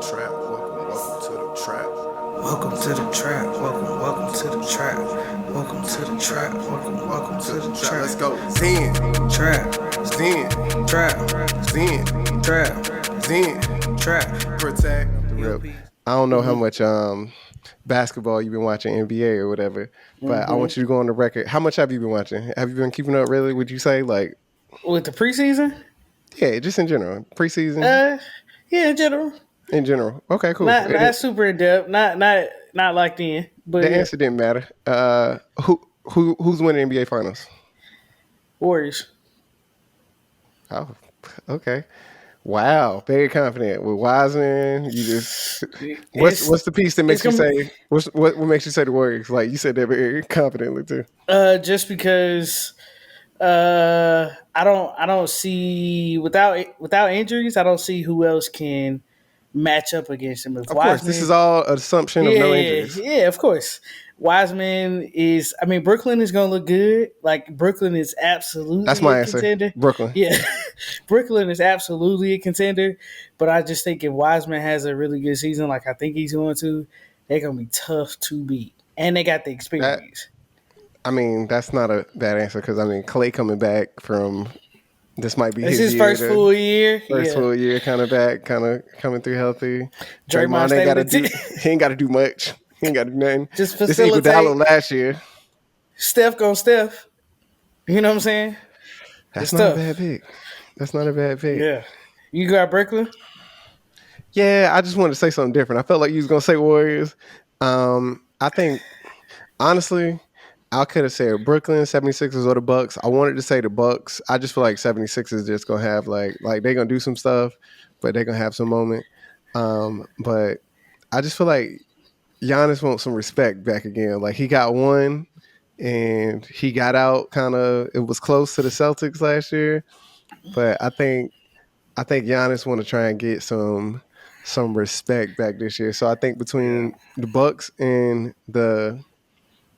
trap. Welcome to the trap. Welcome to the trap. Welcome to the trap. Welcome to the trap. Welcome to the trap. Let's go. Zen. Trap. Zen. Trap. Zen. Trap. Zen. Trap. Protect. I don't know how much basketball you've been watching, NBA or whatever, but I want you to go on the record. How much have you been watching? Have you been keeping up really, would you say? Like, with the preseason? Yeah, just in general. Preseason? Yeah, in general. In general. Okay, cool. Not super in depth. Not locked in. But the answer didn't matter. Who's winning NBA Finals? Warriors. Oh, okay. Wow, very confident with Wiseman. You just what's the piece that makes you say what makes you say the Warriors? Like you said that very confidently too. Just because I don't see without injuries, I don't see who else can match up against him. Of course, this is all an assumption of no injuries. Yeah, of course. Wiseman is. I mean, Brooklyn is going to look good. Like Brooklyn is absolutely. That's my answer. Contender. Brooklyn. Yeah, Brooklyn is absolutely a contender. But I just think if Wiseman has a really good season, like I think he's going to, they're going to be tough to beat, and they got the experience. That's not a bad answer because Clay coming back from. This might be his first full year. First full year, kind of back, kind of coming through healthy. Draymond ain't got to do. He ain't got to do much. He ain't got to do nothing. Just facilitate. This Iguodala last year. Steph gonna Steph. You know what I'm saying? That's not a bad pick. That's not a bad pick. Yeah. You got Brooklyn? Yeah, I just wanted to say something different. I felt like you was gonna say Warriors. I think honestly, I could have said Brooklyn, 76ers, or the Bucks. I wanted to say the Bucks. I just feel like 76ers just gonna have like they're gonna do some stuff, but they're gonna have some moment. But I just feel like Giannis wants some respect back again. Like he got one and he got out it was close to the Celtics last year. But I think Giannis want to try and get some respect back this year. So I think between the Bucks and the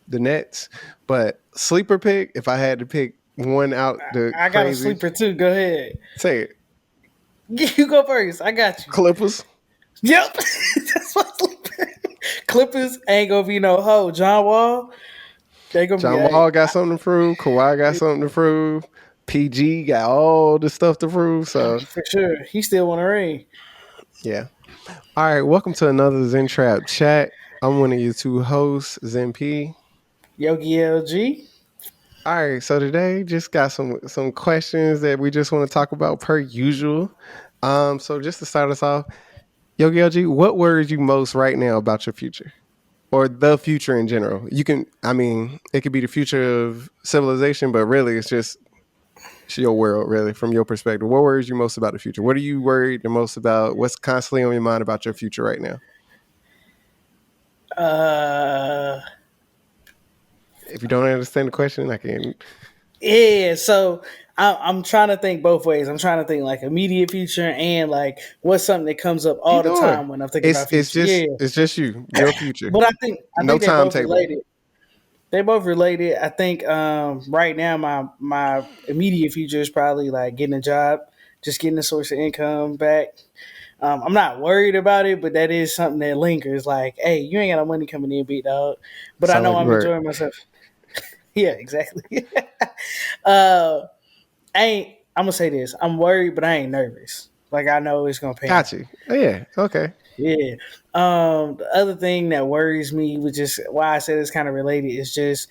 Nets, but sleeper pick, if I had to pick one out I got a sleeper too. Go ahead. Say it. You go first. I got you. Clippers. Yep. That's my sleeper. Clippers ain't gonna be no hoe. John Wall. John Wall got something to prove. Kawhi got something to prove. PG got all the stuff to prove. So for sure, he still want to ring. Yeah. All right. Welcome to another Zen Trap Chat. I'm one of your two hosts, Zen P. Yogi LG. All right. So today, just got some questions that we just want to talk about per usual. So just to start us off, Yogi LG, what worries you most right now about your future? Or the future in general? You can, it could be the future of civilization, but really it's your world, really, from your perspective. What worries you most about the future? What are you worried the most about? What's constantly on your mind about your future right now? If you don't understand the question, I can... Yeah, so I'm trying to think both ways. I'm trying to think like immediate future and like what's something that comes up all the time when I'm thinking about future. It's just your future. But I think no they're both related. They're both related. I think right now my immediate future is probably like getting a job, just getting a source of income back. I'm not worried about it, but that is something that lingers. Like, hey, you ain't got no money coming in, big dog. But I know I'm enjoying myself. Yeah, exactly. I'm gonna say this. I'm worried, but I ain't nervous. Like I know it's gonna pay. Got you. Oh, yeah. Okay. Yeah. The other thing that worries me, which is why I said it's kind of related, is just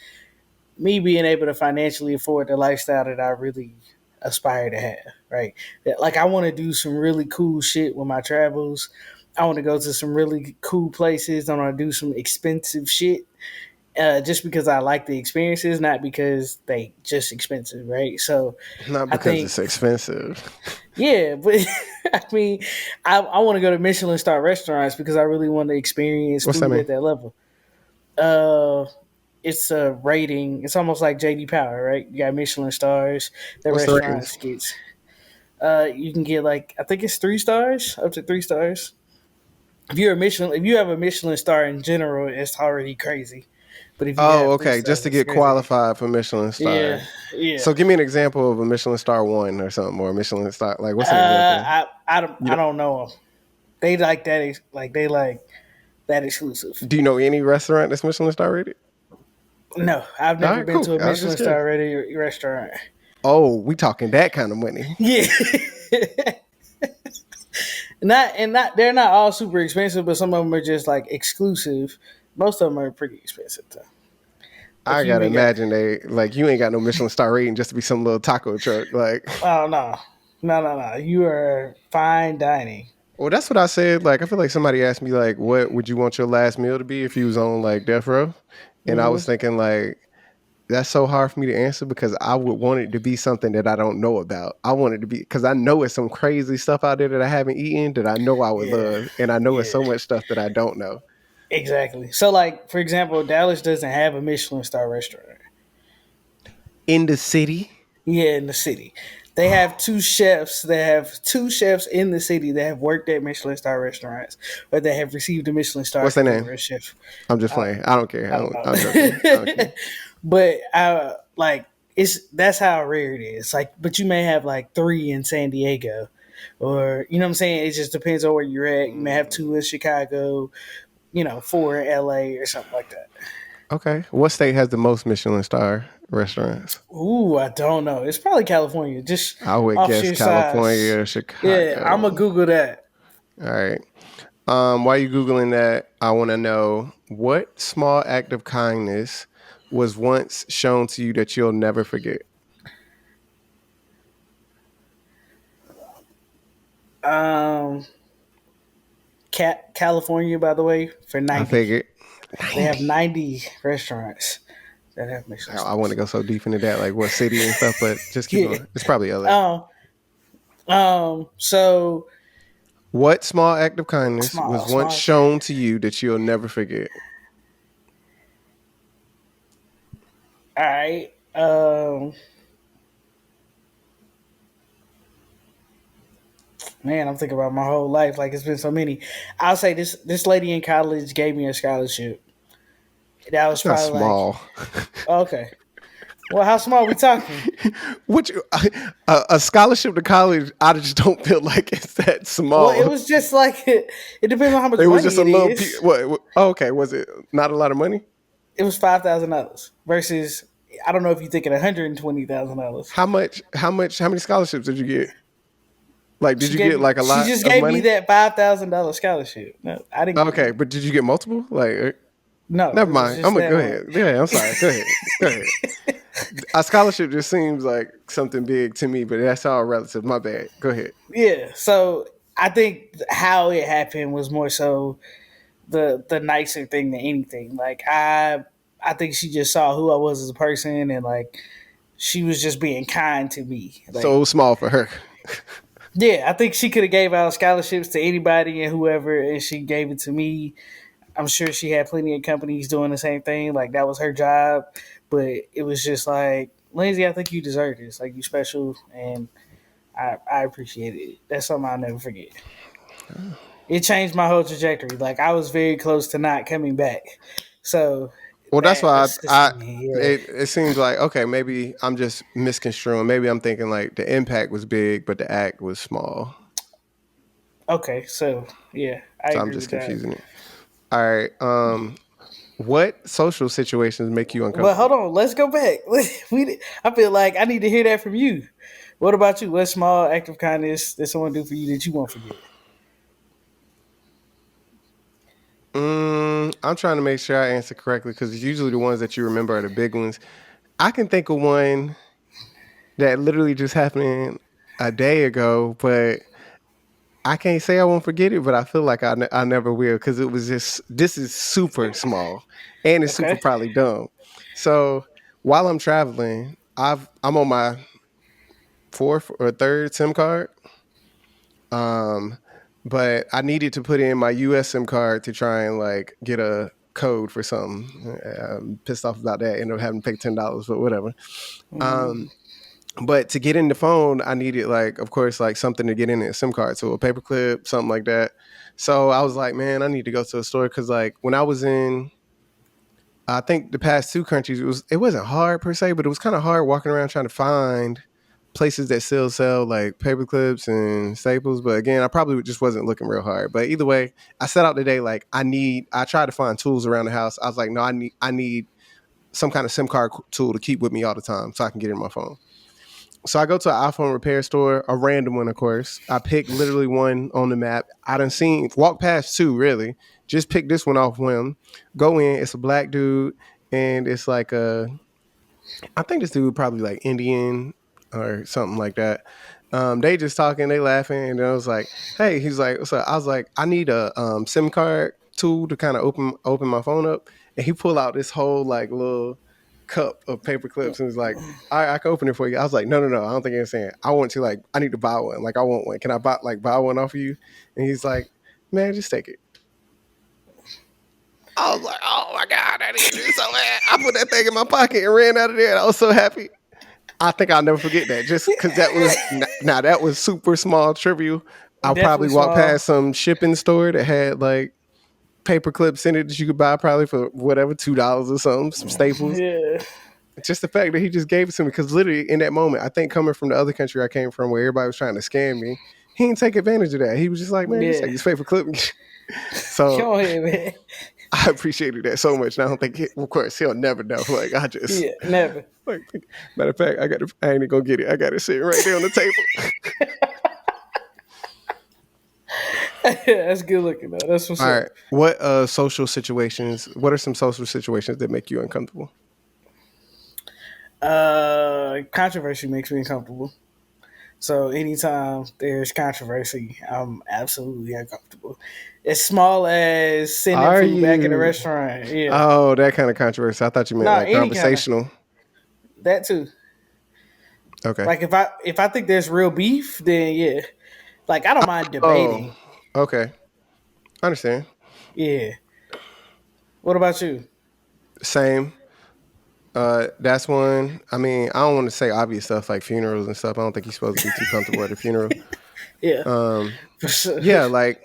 me being able to financially afford the lifestyle that I really aspire to have. Right. Like I want to do some really cool shit with my travels. I want to go to some really cool places. I want to do some expensive shit. Just because I like the experiences, not because they just expensive, right? So not because it's expensive. Yeah, but I want to go to Michelin Star restaurants because I really want to experience food at that level. It's a rating. It's almost like JD Power, right? You got Michelin stars. The restaurants gets. You can get I think it's 3 stars, up to 3 stars. If you have a Michelin star in general, it's already crazy. But if you just to get qualified for Michelin Star. Yeah. So give me an example of a Michelin Star 1 or something, or a Michelin Star. Like what's an example? I don't know them. They like that. Like they like that exclusive. Do you know any restaurant that's Michelin star rated? No, I've All never right, been cool. to a I was Michelin just curious. star ready restaurant. Oh, we talking that kind of money. Yeah. Not they're not all super expensive, but some of them are just like exclusive. Most of them are pretty expensive though. Like I you gotta even got imagine they like you ain't got no Michelin star rating just to be some little taco truck. Like, oh no. No. You are fine dining. well, that's what I said. Like, I feel like somebody asked me like, what would you want your last meal to be if you was on like death row? And I was Mm-hmm. thinking like that's so hard for me to answer because I would want it to be something that I don't know about. I want it to be because I know it's some crazy stuff out there that I haven't eaten that I know I would Yeah. love, and I know it's Yeah. so much stuff that I don't know. Exactly. So like for example, Dallas doesn't have a Michelin star restaurant. In the city, Yeah, in the city. They have two chefs. They have two chefs in the city that have worked at Michelin star restaurants, but they have received a Michelin star what's their because they name? were a chef. I'm just Uh, playing. I don't care. I don't I'm joking. I don't know. care. But like it's that's how rare it is. Like, but you may have like three in San Diego, or you know what I'm saying. It just depends on where you're at. You may have two in Chicago, four in LA or something like that. Okay. What state has the most Michelin star restaurants? Ooh, I don't know. It's probably California, just I would off guess sheer California size. or Yeah, I'm gonna Chicago. Google that. All right. While you Googling that, I want to know what small act of kindness was once shown to you that you'll never forget. Um, California, by the way, for I 90, figured they have 90. 90 restaurants that have Michelin I want to stars. go so deep into that, like what city and stuff, but just keep Yeah. going. It's probably LA. Um. So What small act of kindness was once small. shown to you that you'll never forget? All right. Man, I'm thinking about my whole life. Like it's been so many. I'll say this lady in college gave me a scholarship. That was That's not probably like small. okay. Well, how small are we talking? Which a scholarship to college, I just don't feel like it's that Well, it small. was just like it depends on how much It was just money a it little. is. Oh, okay, was it not a lot of money? It was $5,000 versus I don't know if you think it $120,000. How many scholarships did you get? Like, did She you gave get me. like a She lot just of gave me money? that $5,000 scholarship. No, I Okay, didn't. but did you get multiple? Like, No, never it was mind. I'm just gonna that go one. ahead. Yeah, I'm sorry. Go ahead. Go ahead. A scholarship just seems like something big to me, but that's all relative. My bad. Go ahead. Yeah. So I think how it happened was more so the nicer thing than anything. Like I think she just saw who I was as a person and like she was just being kind to me. Like So small for her. yeah, I think she could have gave out scholarships to anybody and whoever, and she gave it to me. I'm sure she had plenty of companies doing the same thing. Like that was her job, but it was just like Lindsay, I think you deserve this. Like you special, and I appreciate it. That's something I'll never forget. It changed my whole trajectory. Like I was very close to not coming back. So Well, that's that why assisted me. Yeah. it seems like okay, maybe I'm just misconstruing. Maybe I'm thinking like the impact was big, but the act was small. Okay. So yeah, I So I'm agree just with that. confusing it. All right. What social situations make you But hold uncomfortable? on, let's go back. I feel like I need to hear that from you. What about you? What small act of kindness did someone do for you that you won't forget? I'm trying to make sure I answer correctly because usually the ones that you remember are the big ones. I can think of one that literally just happened a day ago, but I can't say I won't forget it. But I feel like I never will because it was just this is super small and it's super Okay. probably dumb. So while I'm traveling, I'm on my fourth or third SIM card. Um, but I needed to put in my US SIM card to try and like get a code for something. I'm pissed off about that. Ended up having to pay $10, but whatever. Mm, Um, but to get in the phone, I needed like, of course, like something to get in a SIM card, so a paperclip, something like that. So I was like, man, I need to go to a store because like when I was in, I think the past two countries, it wasn't hard per se, but it was kind of hard walking around trying to find places that still sell like paper clips and staples. But again, I probably just wasn't looking real hard. But either way, I set out today like I tried to find tools around the house. I was like, no, I need some kind of SIM card tool to keep with me all the time so I can get it in my phone. So I go to an iPhone repair store, a random one, of course. I pick literally one on the map. I done seen walk past two, really. Just pick this one off whim. Go in. It's a black dude, and it's like I think this dude probably like Indian or something like that. They just talking, they laughing, and I was like, "Hey," he's like, "What's up?" I was like, "I need a SIM card tool to kind of open my phone up," and he pull out this whole like little cup of paper clips and was like, I can open it for you. I was like, no, I don't think you're saying. I want to I need to buy one. Like I want one. Can I buy one off of you? And he's like, man, just take it. I was like, oh my God, I need this so bad. I put that thing in my pocket and ran out of there. And I was so happy. I think I'll never forget that just because that was, now that was super small, trivial. I'll probably Definitely walk small. past some shipping store that had like paper clips in it that you could buy probably for whatever, $2 or something, some staples. Yeah. Just the fact that he just gave it to me, because literally in that moment, I think coming from the other country I came from where everybody was trying to scam me, he didn't take advantage of that. He was just like, man, just take Yeah. this paper clip. So Come on here, man. I appreciated that so much. And I don't think, of course, he'll never know. Like, I just, Yeah, never. like, matter of fact, I ain't gonna get it. I got it sitting right there on the table. That's good looking though. That's what's All up. right. What are some social situations that make you uncomfortable? Controversy makes me uncomfortable. So anytime there's controversy, I'm absolutely uncomfortable. As small as sending Are food back in the you? restaurant. Yeah. Oh, that kind of controversy. I thought you meant No, like any kind of conversational. that too. Okay. Like if I think there's real beef, then yeah. Like I don't mind Oh, debating. okay. I understand. Yeah. What about you? Same. That's one. I mean, I don't want to say obvious stuff like funerals and stuff. I don't think you're supposed to be too comfortable at a funeral. Yeah. Um, For sure. yeah, like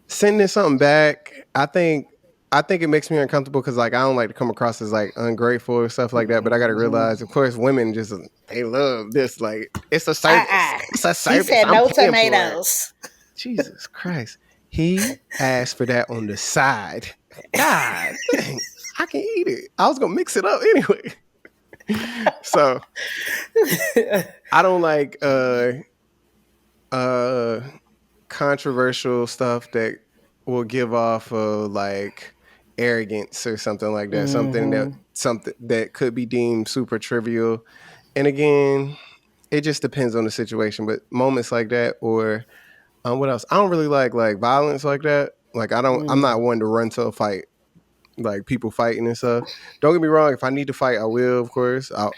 sending something back. I think it makes me uncomfortable because like I don't like to come across as like ungrateful or stuff like that. But I got to realize, of course, women just they love this. Like it's a service. Uh-uh. It's a He service. said I'm no paying for it. tomatoes. Jesus Christ. He asked for that on the side. God dang. I can eat it. I was gonna mix it up anyway. So I don't like uh controversial stuff that will give off like arrogance or something like that. Mm-hmm. Something that could be deemed super trivial. And again, it just depends on the situation. But moments like that, or what else? I don't really like violence like that. Like I'm not one to run to a fight. Like people fighting and stuff. Don't get me wrong. If I need to fight, I will. Of course, I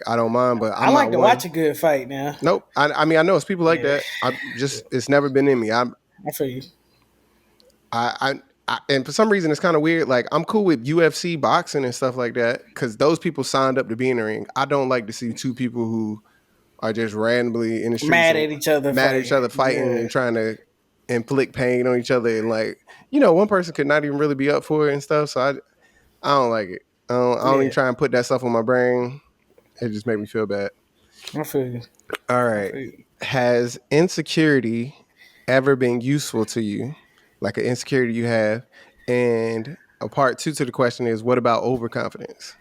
don't mind. But I I'm like not to watch one. a good fight now. Nope. I mean, I know it's people like Yeah. that. I just it's never been in me. I feel you. And for some reason it's kind of weird. Like I'm cool with UFC boxing and stuff like that because those people signed up to be in the ring. I don't like to see two people who are just randomly in the streets Mad and at each other mad at each fighting. other, fighting Yeah. and trying to inflict pain on each other. And like, one person could not even really be up for it and stuff. So I don't like it. I don't even Yeah. try and put that stuff on my brain. It just made me feel bad. I feel you. All I right. feel you. Has insecurity ever been useful to you? Like an insecurity you have? And a part two to the question is, what about overconfidence?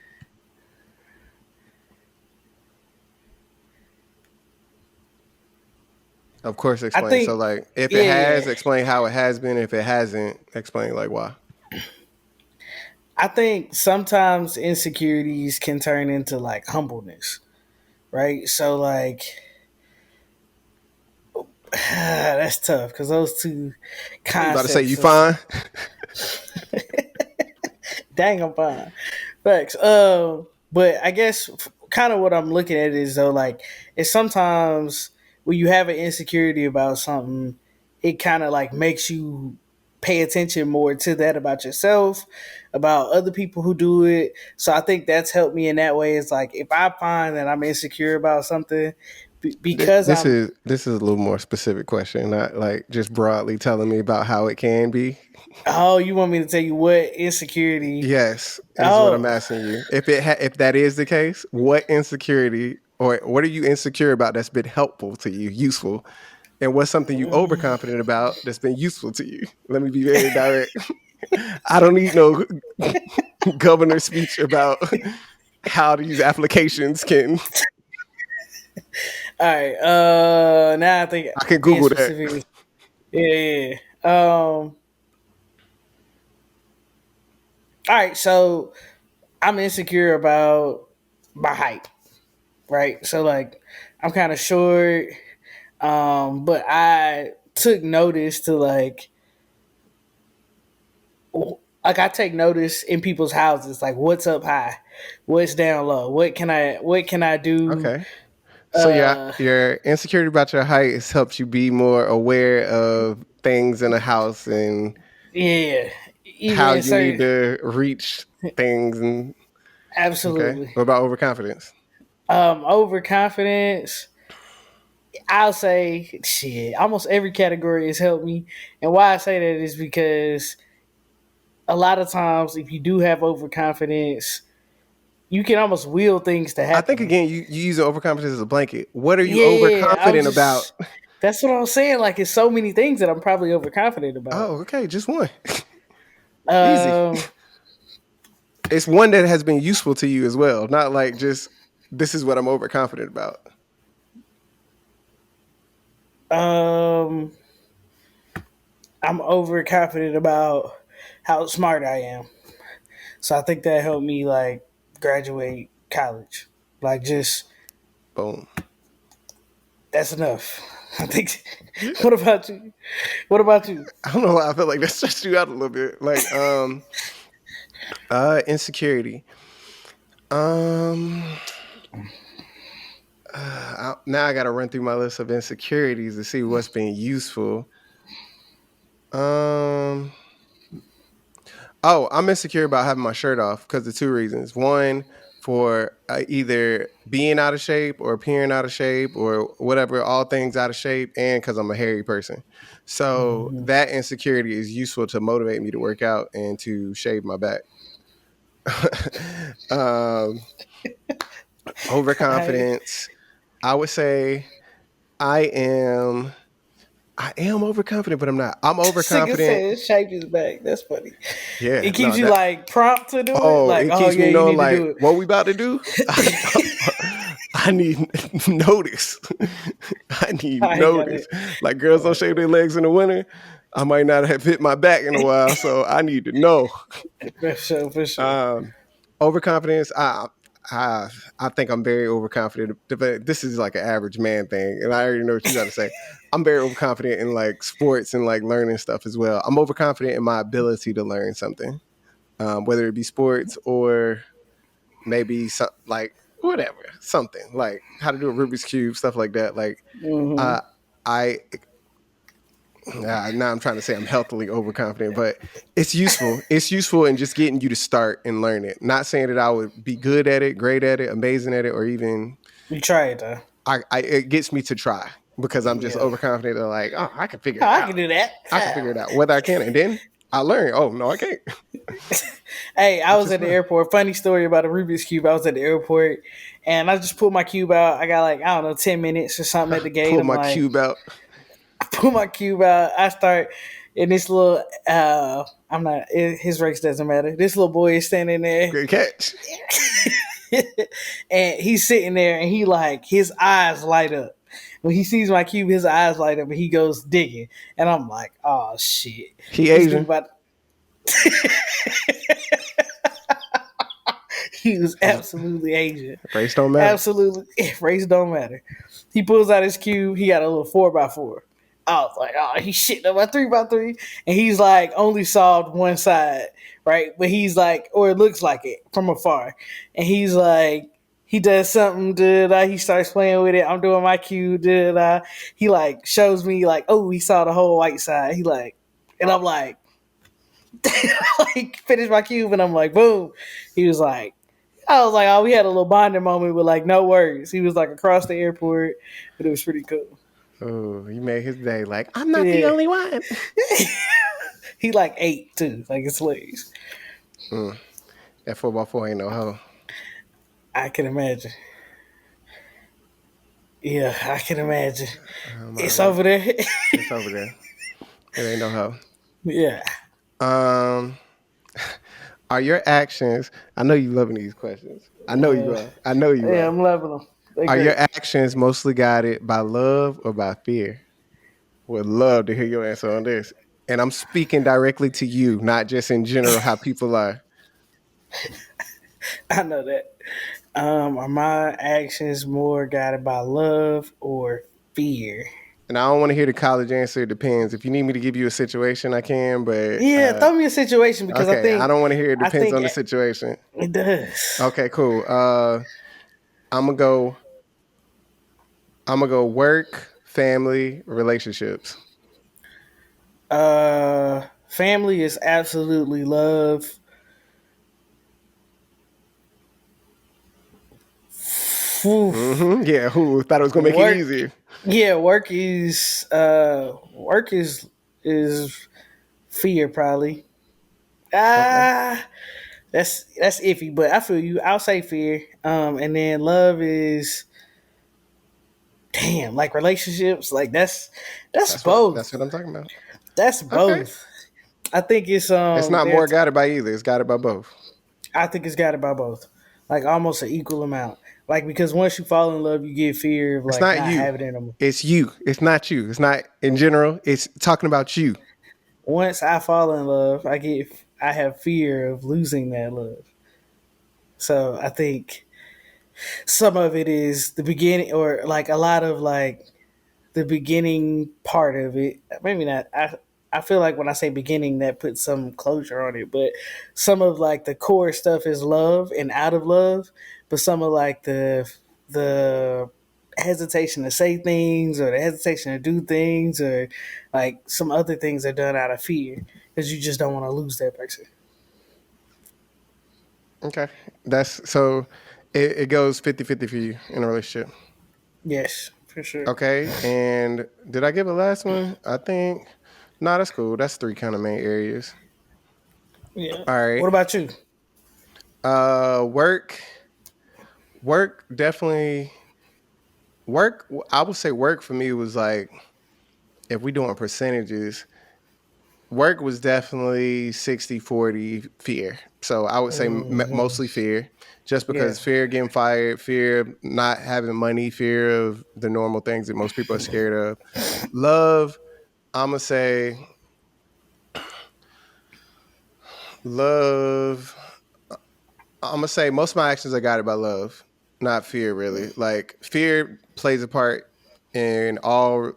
Of course, I explain. So, think, like, if it yeah, has, explain how it has been. If it hasn't, explain like why. I think sometimes insecurities can turn into like humbleness, right? So like that's tough because those two Oh, you about to say you concepts is fine? dang, I'm fine. Facts. But I guess kind of what I'm looking at is though, like, it's sometimes when you have an insecurity about something, it kind of like makes you pay attention more to that about yourself, about other people who do it. So I think that's helped me in that way. It's like if I find that I'm insecure about something, because This I'm is this is a little more specific question, not like just broadly telling me about how it can be. oh, you want me to tell you what insecurity? Yes, is what I'm Oh, asking you. If that is the case, what insecurity Or what are you insecure about that's been helpful to you, useful? And what's something you overconfident about that's been useful to you? Let me be very direct. I don't need no governor speech about how these applications can. All right. Now I think I can being Google that. specific. Yeah. All right. So I'm insecure about my height. Right. So like I'm kind of short. But I took notice to like I take notice in people's houses, like what's up high, what's down low, what can I do? Okay. So Uh, your insecurity about your height has helped you be more aware of things in the house and yeah, even how in you need certain, to reach things. And okay, absolutely. what about overconfidence? Overconfidence. I'll say shit. Almost every category has helped me, and why I say that is because a lot of times, if you do have overconfidence, you can almost will things to I think happen. again, you use overconfidence as a blanket. What are you Yeah, I was overconfident about? just. That's what I'm saying. Like, it's so many things that I'm probably overconfident about. Oh, okay, just one. Easy. Um, It's one that has been useful to you as well, not like just this is what I'm overconfident about. um, I'm overconfident about how smart I am. So I think that helped me like graduate college. Like, just Boom. that's enough. I think. Yeah. What about you? What about you? I don't know why I feel like that stressed you out a little bit. Like insecurity. Um now I got to run through my list of insecurities to see what's been useful. Um Oh, I'm insecure about having my shirt off because of two reasons. One, for either being out of shape or appearing out of shape or whatever, all things out of shape, and because I'm a hairy person. So Mhm. that insecurity is useful to motivate me to work out and to shave my back. um, I overconfidence. I would say I am. I am overconfident, but I'm not. I'm Nigga overconfident. said shape his back. That's funny. Yeah, It keeps no, you that. like prompt to do it. Oh, Like, it oh keeps yeah, me you knowing need to like do what we about to do. it. I need notice. I need I got notice. it. Like girls don't Like, shave their legs in the winter. I might not have hit my back in a while, so I need to know. for sure, for sure. Um, overconfidence. I I think I'm very overconfident. But this is like an average man thing, and I already know what you got to say. I'm very overconfident in like sports and like learning stuff as well. I'm overconfident in my ability to learn something, whether it be sports or maybe some like whatever, something like how to do a Rubik's cube, stuff like that. Like Hmm. uh, I now I'm trying to say I'm healthily overconfident, but it's useful. It's useful in just getting you to start and learn it. Not saying that I would be good at it, great at it, amazing at it, or even You try it though. I it gets me to try because I'm just Yeah. overconfident. That like, oh, I can figure Oh, it I out. can do that. I can figure it out whether I can, and then I learn. Oh no, I can't, Hey, I which was is at the fine. airport. Funny story about a Rubik's cube. I was at the airport and I just pulled my cube out. I got like, I don't know, 10 minutes or something at the gate. Pull I'm my like, cube out. I pull my cube out. I start in this little. I'm not. His race doesn't matter. This little boy is standing there, Good catch. and he's sitting there, and he like his eyes light up. When he sees my cube, his eyes light up, and he goes digging. And I'm like, oh shit, He this dude Asian. about. He was absolutely Asian. Race don't matter. Absolutely, race don't matter. He pulls out his cube. He got a little 4x4. I was like, oh, he's shitting up my 3x3, and he's like only solved one side, right? But he's like, or it looks like it from afar, and he's like, he does something, he starts playing with it. I'm doing my cube, he like shows me like, oh, he saw the whole white side. He like, and I'm like, like finish my cube, and I'm like, boom. He was like, I was like, oh, we had a little bonding moment with like no words. He was like across the airport, but it was pretty cool. Oh, you made his day. Like, I'm not the Yeah. only one. He like 8 too, like it's hilarious. That 4x4 ain't no hoe. I can imagine. Yeah, I can imagine. My It's work. over there. It's over there. It ain't no help. Yeah. Um, are your actions? I know you loving these questions. I know you Uh, are. I know you yeah, are. I'm loving them. They Are your great. actions mostly guided by love or by fear? Would love to hear your answer on this. And I'm speaking directly to you, not just in general how people are. I know that. Are my actions more guided by love or fear? And I don't want to hear the college answer. It depends. If you need me to give you a situation, I can. But Yeah, throw me a situation because okay, I don't want to hear it I depends think on the situation. it does. Okay, cool. I'm gonna go. I'm gonna go work, family, relationships. Family is absolutely love. Whew. Yeah, who thought it was gonna make it Work, easier? yeah, work is fear probably. Okay, Ah, that's iffy, but I feel you. I'll say fear. And then love is damn like relationships. Like that's that's both. what I'm talking about. That's Okay, both. I think it's it's not more guided by either. It's guided by both. I think it's got it by both, like almost an equal amount. Like because once you fall in love, you get fear of It's like not not you. having it anymore. It's you. It's not you. It's not in general. It's talking about you. Once I fall in love, I have fear of losing that love. So I think some of it is the beginning, or like a lot of like the beginning part of it. Maybe not. I feel like when I say beginning, that puts some closure on it. But some of like the core stuff is love and out of love. But some of like the hesitation to say things or the hesitation to do things or like some other things are done out of fear because you just don't want to lose that person. Okay, that's so. It goes 50-50 for you in a relationship. Yes, for sure. Okay, and did I give a last one? I think. No, that's cool. That's three kind of main areas. Yeah. All right. What about you? Work. Work definitely. Work. I would say work for me was like if we doing percentages. Work was definitely 60-40 fear. So I would say Hmm. mostly fear, just Yeah. because fear of getting fired, fear of not having money, fear of the normal things that most people are scared of. Love, I'm gonna say love. I'm gonna say most of my actions are guided by love, not fear. Really, like fear plays a part in all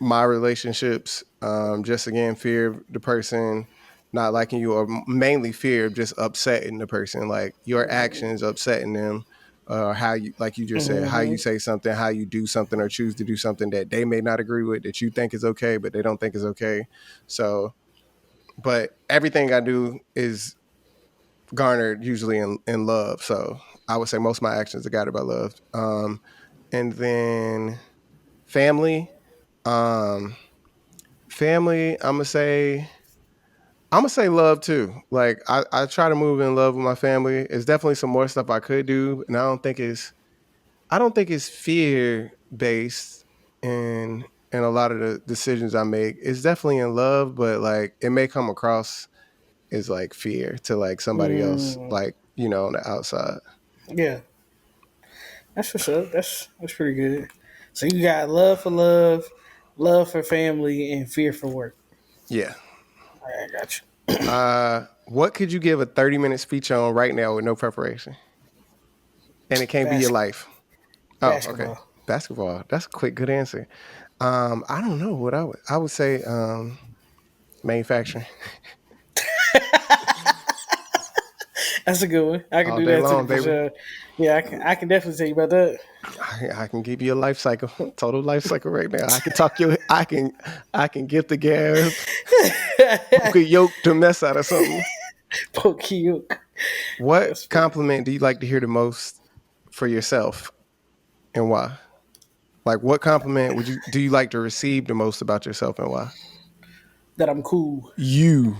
my relationships. Just again, fear of the person not liking you, or mainly fear of just upsetting the person, like your actions upsetting them, or how you, like you just said, how you Hmm. say something, how you do something, or choose to do something that they may not agree with, that you think is okay, but they don't think is okay. So, but everything I do is garnered usually in love. So I would say most of my actions are guided by love. And then family, um, family, I'm gonna say love too. Like I try to move in love with my family. It's definitely some more stuff I could do, and I don't think it's fear based in a lot of the decisions I make. It's definitely in love, but like it may come across as like fear to like somebody else, Mm, like on the outside. yeah, that's what's up. That's pretty good. So you got love for love, love for family, and fear for work. Yeah. All right, I got What could you give a 30-minute speech on right now with no preparation? And it you. can't be your life. Oh, okay. Basketball. Basketball. That's a quick, good answer. I don't know what I would say manufacturing That's a good one. I can all do day that too long, for baby. sure. Yeah, I can definitely tell you about that. I can give you a life cycle, total life cycle right now. I can talk you. I can get the gas, poke a yolk to mess out of something. Pokey. What That's funny. compliment do you like to hear the most for yourself, and why? Like, what compliment would you do you like to receive the most about yourself, and why? That I'm cool. You.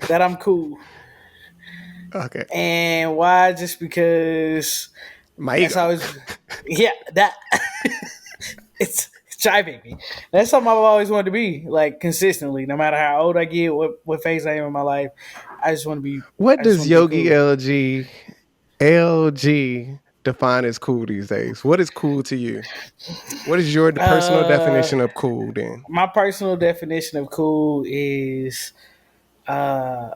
That I'm cool. Okay. And why? Just because My that's ego. always yeah, that It's jiving me. That's something I've always wanted to be, like consistently, no matter how old I get, what phase I am in my life. I just want to be. What I just does want to be Yogi cool. LG define as cool these days? What is cool to you? What is your personal Uh, definition of cool then? my personal definition of cool is uh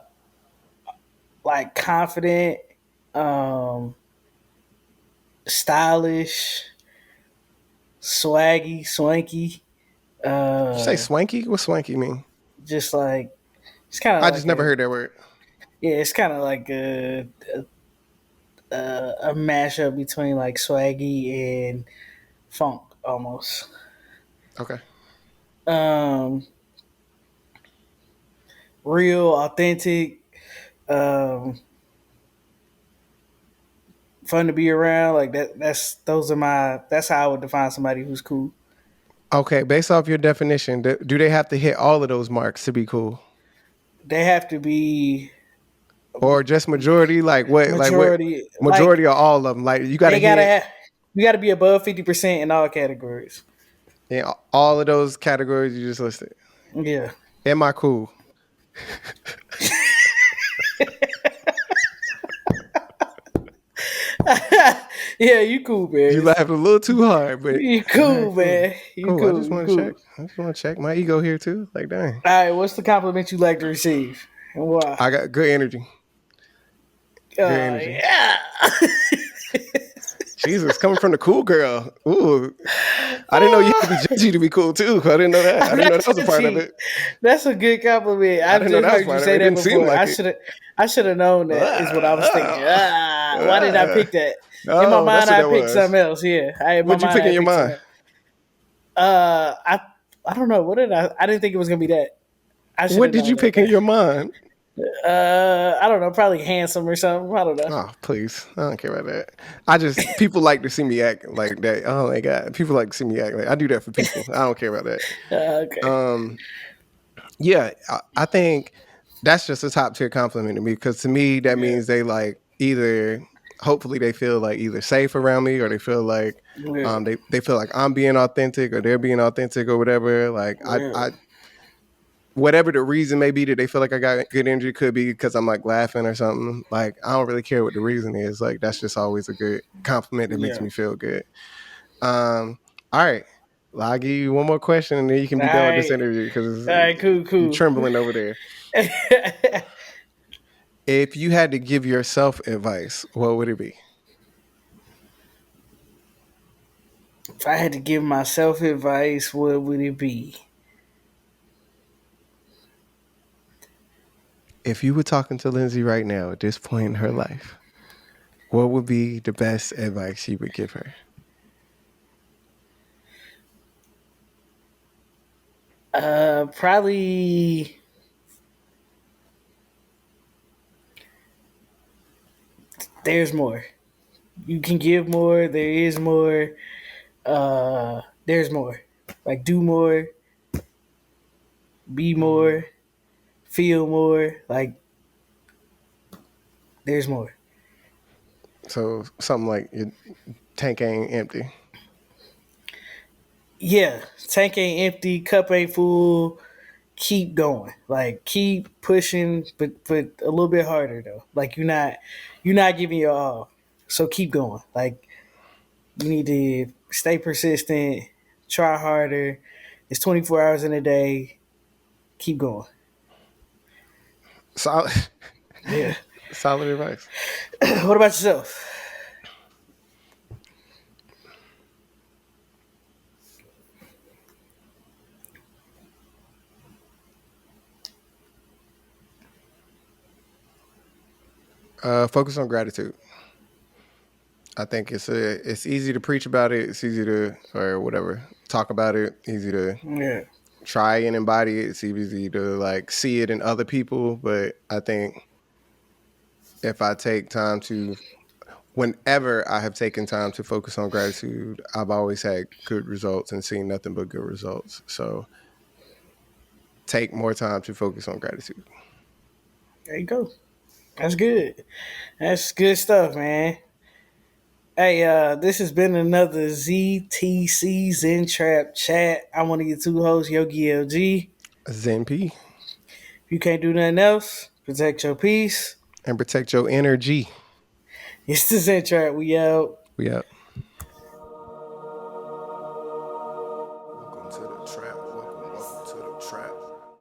like confident, um, stylish, swaggy, swanky. You say Uh, swanky? What swanky mean? just like it's kind of I just like never a heard that word. yeah, it's kind of like a mashup between like swaggy and funk almost. Okay. Um, real, authentic, um, fun to be around. Like that. That's those are my. That's how I would define somebody who's cool. Okay, based off your definition, do they have to hit all of those marks to be cool? They have to be Or just majority? Like what majority. Like majority of all of them? Like you got to they gotta hit have. You got to be above 50% in all categories. in all of those categories you just listed. Yeah. Am I cool? Yeah, you cool, You man. laughed a little too hard, but You all right, cool, cool. man. You Cool. I cool. just You want to cool. check. I just want to check my ego here too. Like, dang. All right, what's the compliment you like to receive and why? I got good energy. Good energy. Yeah. Jesus, coming from the cool girl. Ooh. I didn't know you had to be judgy to be cool too. I didn't know that. I I'm didn't know not that was a part of judgy. it. That's a good compliment. I I've didn't know just that was heard you part of it. say It that didn't seem before. like it. I should have known that is what I was thinking. Why did I pick that? In my Oh, that's mind, what I that picked was. something else. Yeah, in my What'd you mind, pick I in your picked something mind? else. Uh, I I don't know. What did I? I didn't think it was gonna be that. I should What have did you known pick in that. your mind? I don't know. Probably handsome or something. I don't know. Oh, please. I don't care about that. I just, people like to see me act like that. Oh my God. People like to see me act like I do that for people. I don't care about that. Okay. Yeah, I think that's just a top tier compliment to me because to me, that Yeah. means they like either, hopefully, they feel like either safe around me or they feel like, Yeah. they feel like I'm being authentic or they're being authentic or whatever. Like Yeah. I whatever the reason may be that they feel like I got good energy, could be because I'm like laughing or something. Like I don't really care what the reason is. Like that's just always a good compliment that makes Yeah. me feel good. All right. Well, I'll give you one more question and then you can All be done with this right. interview All because right. Cool. you're Cool. trembling over there. If If you had to give yourself advice, what would it be? I had to give myself advice, what would it be? If you were talking to Lindsay right now at this point in her life, what would be the best advice you would give her? Probably there's more. You can give more. There is more. There's more. Like do more, be more, feel more. Like there's more. So something like your tank ain't empty. Yeah, tank ain't empty, cup ain't full. Keep going. Like keep pushing, but a little bit harder though. Like you're not giving your all. So keep going. Like you need to stay persistent, try harder. It's 24 hours in a day. Keep going. Solid, Yeah. solid advice. What about yourself? Focus on gratitude. I think it's easy to preach about it. It's easy to or whatever talk about it. Easy to Yeah. try and embody it. It's easy to like see it in other people. But I think if I take time to, whenever I have taken time to focus on gratitude, I've always had good results and seen nothing but good results. So take more time to focus on gratitude. There you go. That's good. That's good stuff, man. Hey, this has been another ZTC Zen Trap Chat. I'm one of your two hosts, Yogi LG. Zen P If you can't do nothing else, protect your peace. and protect your energy. It's the Zen Trap. We out. We up. Welcome to the trap. Welcome to the trap.